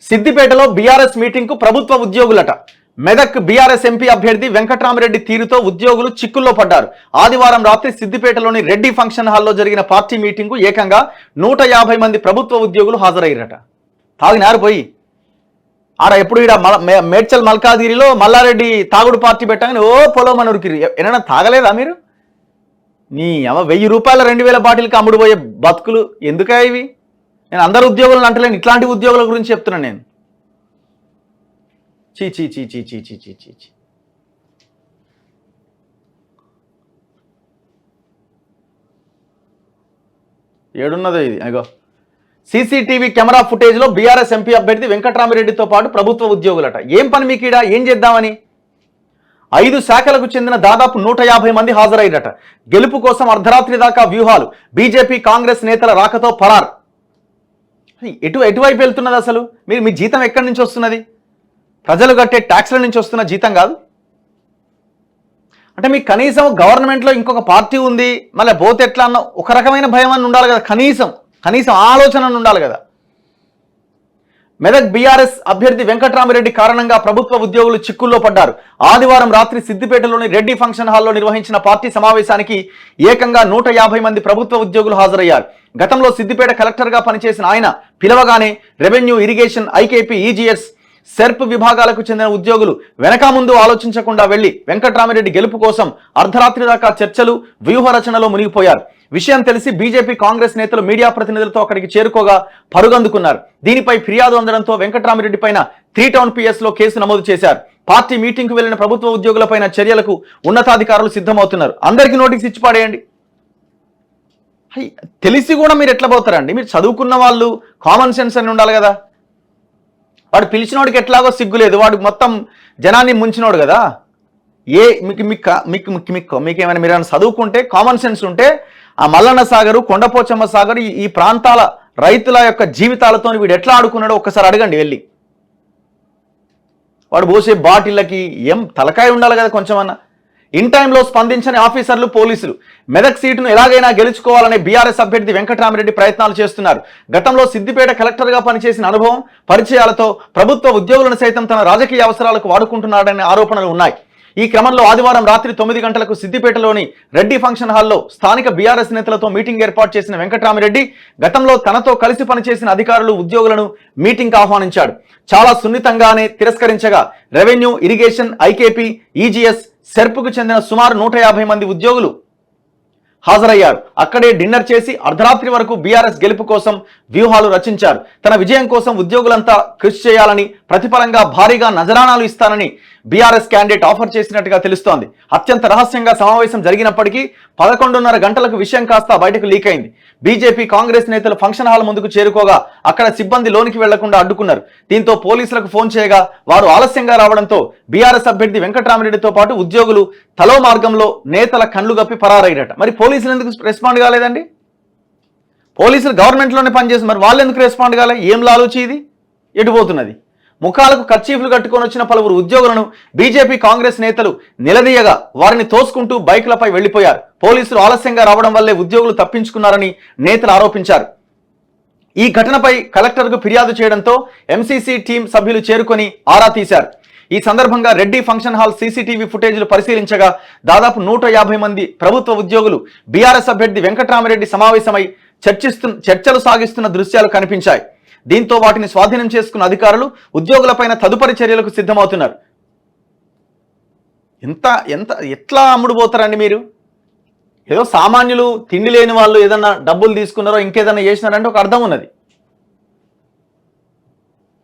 సిద్దిపేటలో BRS meeting కు ప్రభుత్వ ఉద్యోగులట. మెదక్ బీఆర్ఎస్ ఎంపీ అభ్యర్థి వెంకట్రామిరెడ్డి తీరుతో ఉద్యోగులు చిక్కుల్లో పడ్డారు. ఆదివారం రాత్రి సిద్దిపేటలోని రెడ్డి ఫంక్షన్ హాల్లో జరిగిన పార్టీ మీటింగ్ కు ఏకంగా 150 మంది ప్రభుత్వ ఉద్యోగులు హాజరయ్యారట. తాగినారు పోయి ఆడ ఎప్పుడు ఈడ మేడ్చల్ మల్కాజిగిరిలో మల్లారెడ్డి తాగుడు పార్టీ పెట్టగానే ఓ పొలం ఉరికిరి. ఏమైనా తాగలేదా మీరు? నీ 1000 రూపాయల 2000 బాటిల్కి అమ్ముడు పోయే బతుకులు ఎందుకా ఇవి? నేను అందరు ఉద్యోగులను అంటలేను, ఇట్లాంటి ఉద్యోగుల గురించి చెప్తున్నాను నేను. చీ చీ చీ చీ చీ చీ చీ చీ చీ ఏడున్నదో ఇది. అగో సీసీటీవీ కెమెరా ఫుటేజ్లో బీఆర్ఎస్ ఎంపీ అభ్యర్థి వెంకట్రామిరెడ్డితో పాటు ప్రభుత్వ ఉద్యోగులట. ఏం పని మీకు ఈడ? ఏం చేద్దామని 5 శాఖలకు చెందిన దాదాపు 150 మంది హాజరయ్యారట. గెలుపు కోసం అర్ధరాత్రి దాకా వ్యూహాలు. బీజేపీ కాంగ్రెస్ నేతల రాకతో పరార్. ఎటువైపు వెళ్తున్నది అసలు? మీ జీతం ఎక్కడి నుంచి వస్తున్నది? ప్రజలు కట్టే ట్యాక్స్ల నుంచి వస్తున్న జీతం కాదు. అంటే మీకు కనీసం గవర్నమెంట్లో ఇంకొక పార్టీ ఉంది, మళ్ళీ పోతే ఎట్లా అన్న ఒక రకమైన భయం అని ఉండాలి కదా, కనీసం ఆలోచన ఉండాలి కదా. మెదక్ బీఆర్ఎస్ అభ్యర్థి వెంకట్రామిరెడ్డి కారణంగా ప్రభుత్వ ఉద్యోగులు చిక్కుల్లో పడ్డారు. ఆదివారం రాత్రి సిద్దిపేటలోని రెడ్డి ఫంక్షన్ హాల్లో నిర్వహించిన పార్టీ సమావేశానికి ఏకంగా 150 మంది ప్రభుత్వ ఉద్యోగులు హాజరయ్యారు. గతంలో సిద్దిపేట కలెక్టర్గా పనిచేసిన ఆయన పిలవగానే revenue, irrigation, IKP, EGS, SERP విభాగాలకు చెందిన ఉద్యోగులు వెనక ముందు ఆలోచించకుండా వెళ్లి వెంకట్రామిరెడ్డి గెలుపు కోసం అర్ధరాత్రి దాకా చర్చలు, వ్యూహ రచనలో మునిగిపోయారు. విషయం తెలిసి బీజేపీ, కాంగ్రెస్ నేతలు మీడియా ప్రతినిధులతో అక్కడికి చేరుకోగా పరుగందుకున్నారు. దీనిపై ఫిర్యాదు అందడంతో వెంకట్రామిరెడ్డి పైన 3 టౌన్ పిఎస్ లో కేసు నమోదు చేశారు. పార్టీ మీటింగ్ కు వెళ్లిన ప్రభుత్వ ఉద్యోగులపైన చర్యలకు ఉన్నతాధికారులు సిద్ధమవుతున్నారు. అందరికీ నోటీస్ ఇచ్చి పడేయండి. తెలిసి కూడా మీరు ఎట్లా పోతారండి? మీరు చదువుకున్న వాళ్ళు, కామన్ సెన్స్ అని ఉండాలి కదా. వాడు పిలిచినోడికి ఎట్లాగో సిగ్గు లేదు, వాడు మొత్తం జనాన్ని ముంచినోడు కదా. మీకేమైనా మీరు ఏమైనా చదువుకుంటే, కామన్ సెన్స్ ఉంటే ఆ మల్లన్న సాగరు, కొండపోచమ్మ సాగరు, ఈ ప్రాంతాల రైతుల యొక్క జీవితాలతో వీడు ఎట్లా ఆడుకున్నాడో ఒక్కసారి అడగండి వెళ్ళి. వాడు పోసే బాటిళ్ళకి ఏం తలకాయ ఉండాలి కదా కొంచెమన్నా. ఇన్ టైంలో స్పందించని ఆఫీసర్లు, పోలీసులు. మెదక్ సీటును ఎలాగైనా గెలుచుకోవాలనే బీఆర్ఎస్ అభ్యర్థి వెంకట్రామిరెడ్డి ప్రయత్నాలు చేస్తున్నారు. గతంలో సిద్దిపేట కలెక్టర్గా పనిచేసిన అనుభవం, పరిచయాలతో ప్రభుత్వ ఉద్యోగులను సైతం తన రాజకీయ అవసరాలకు వాడుకుంటున్నాడనే ఆరోపణలు ఉన్నాయి. ఈ క్రమంలో ఆదివారం రాత్రి 9 గంటలకు సిద్దిపేటలోని రెడ్డి ఫంక్షన్ హాల్లో స్థానిక బీఆర్ఎస్ నేతలతో మీటింగ్ ఏర్పాటు చేసిన వెంకట్రామిరెడ్డి గతంలో తనతో కలిసి పనిచేసిన అధికారులు, ఉద్యోగులను మీటింగ్కి ఆహ్వానించాడు. చాలా సున్నితంగానే తిరస్కరించగా రెవెన్యూ, ఇరిగేషన్, ఐకేపీ, ఈజీఎస్, సెర్పుకు చెందిన సుమారు 150 మంది ఉద్యోగులు హాజరయ్యారు. అక్కడే డిన్నర్ చేసి అర్ధరాత్రి వరకు బీఆర్ఎస్ గెలుపు కోసం వ్యూహాలు రచించారు. తన విజయం కోసం ఉద్యోగులంతా కృషి చేయాలని, ప్రతిఫలంగా భారీగా నజరానాలు ఇస్తానని బీఆర్ఎస్ క్యాండిడేట్ ఆఫర్ చేసినట్టుగా తెలుస్తోంది. అత్యంత రహస్యంగా సమావేశం జరిగినప్పటికీ 11:30 గంటలకు విషయం కాస్త బయటకు లీక్ అయింది. బీజేపీ, కాంగ్రెస్ నేతలు ఫంక్షన్ హాల్ ముందుకు చేరుకోగా అక్కడ సిబ్బంది లోనికి వెళ్లకుండా అడ్డుకున్నారు. దీంతో పోలీసులకు ఫోన్ చేయగా వారు ఆలస్యంగా రావడంతో బీఆర్ఎస్ అభ్యర్థి వెంకట్రామిరెడ్డితో పాటు ఉద్యోగులు తలో మార్గంలో నేతల కళ్ళు గప్పి పరారయ్యారట. మరి పోలీసులు ఎందుకు రెస్పాండ్ కాలేదండి? పోలీసులు గవర్నమెంట్లోనే పనిచేసి మరి వాళ్ళు ఎందుకు రెస్పాండ్ కాలే? ఏం లాలూచి ఇది? ఎటుపోతున్నది? ముఖాలకు కర్చీఫ్లు కట్టుకొని వచ్చిన పలువురు ఉద్యోగులను బీజేపీ, కాంగ్రెస్ నేతలు నిలదీయగా వారిని తోసుకుంటూ బైకులపై వెళ్లిపోయారు. పోలీసులు ఆలస్యంగా రావడం వల్లే ఉద్యోగులు తప్పించుకున్నారని నేతలు ఆరోపించారు. ఈ ఘటనపై కలెక్టర్కు ఫిర్యాదు చేయడంతో ఎంసీసీ టీం సభ్యులు చేరుకొని ఆరా తీశారు. ఈ సందర్భంగా రెడ్డి ఫంక్షన్ హాల్ సీసీటీవీ ఫుటేజ్లు పరిశీలించగా దాదాపు 150 మంది ప్రభుత్వ ఉద్యోగులు బీఆర్ఎస్ అభ్యర్థి వెంకట్రామిరెడ్డి సమావేశమై చర్చలు సాగిస్తున్న దృశ్యాలు కనిపించాయి. దీంతో వాటిని స్వాధీనం చేసుకున్న అధికారులు ఉద్యోగులపైన తదుపరి చర్యలకు సిద్ధమవుతున్నారు. ఎట్లా అమ్ముడుపోతారండి మీరు? ఏదో సామాన్యులు, తిండి లేని వాళ్ళు ఏదన్నా డబ్బులు తీసుకున్నారో ఇంకేదన్నా చేసినారంటే ఒక అర్థం ఉన్నది.